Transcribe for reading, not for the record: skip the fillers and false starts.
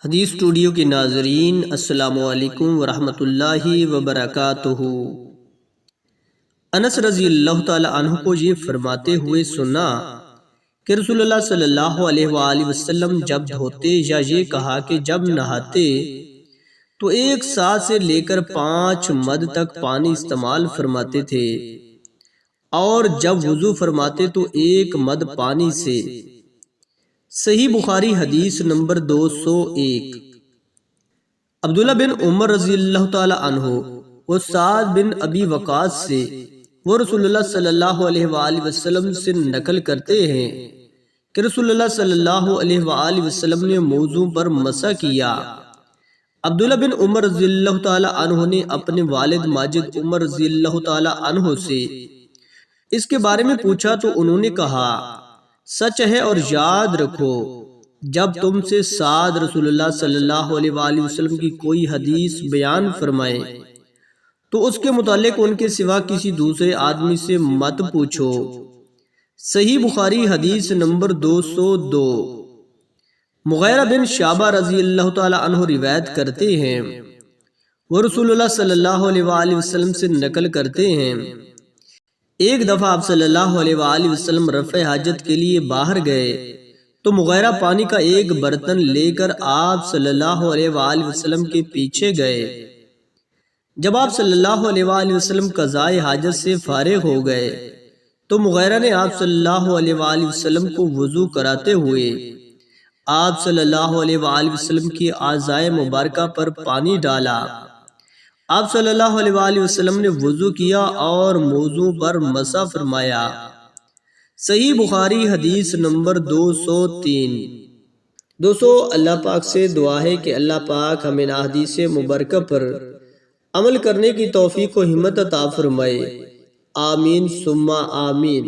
حدیث اسٹوڈیو کے ناظرین السلام علیکم ورحمۃ اللہ وبرکاتہ۔ انس رضی اللہ تعالی عنہ کو یہ فرماتے ہوئے سنا کہ رسول اللہ صلی اللہ علیہ وآلہ وسلم جب دھوتے یا یہ کہا کہ جب نہاتے تو 1 سا سے لے کر 5 مد تک پانی استعمال فرماتے تھے، اور جب وضو فرماتے تو 1 مد پانی سے۔ صحیح بخاری حدیث نمبر 201۔ عبداللہ بن عمر رضی اللہ تعالی عنہ و سعد بن ابی وقاص سے وہ رسول اللہ صلی اللہ علیہ وآلہ وسلم سے نقل کرتے ہیں کہ رسول اللہ صلی اللہ علیہ وآلہ وسلم نے موضوع پر مسح کیا۔ عبداللہ بن عمر رضی اللہ تعالی عنہ نے اپنے والد ماجد عمر رضی اللہ تعالی عنہ سے اس کے بارے میں پوچھا تو انہوں نے کہا، سچ ہے اور یاد رکھو جب تم سے سعد رسول اللہ صلی اللہ علیہ وآلہ وسلم کی کوئی حدیث بیان فرمائے تو اس کے متعلق ان کے سوا کسی دوسرے آدمی سے مت پوچھو۔ صحیح بخاری حدیث نمبر 202۔ مغیرہ بن شعبہ رضی اللہ تعالی عنہ روایت کرتے ہیں، وہ رسول اللہ صلی اللہ علیہ وآلہ وسلم سے نقل کرتے ہیں، ایک دفعہ آپ صلی اللہ علیہ وآلہ وسلم رفع حاجت کے لیے باہر گئے تو مغیرہ پانی کا ایک برتن لے کر آپ صلی اللہ علیہ وآلہ وسلم کے پیچھے گئے۔ جب آپ صلی اللہ علیہ وآلہ وسلم قضائے حاجت سے فارغ ہو گئے تو مغیرہ نے آپ صلی اللہ علیہ وآلہ وسلم کو وضو کراتے ہوئے آپ صلی اللہ علیہ وآلہ وسلم کی اعضائے مبارکہ پر پانی ڈالا۔ آپ صلی اللہ علیہ وآلہ وسلم نے وضو کیا اور موضوع پر مسح فرمایا۔ صحیح بخاری حدیث نمبر 203۔ دوستو، اللہ پاک سے دعا ہے کہ اللہ پاک ہمیں احادیث مبارکہ پر عمل کرنے کی توفیق و ہمت عطا فرمائے، آمین ثم آمین۔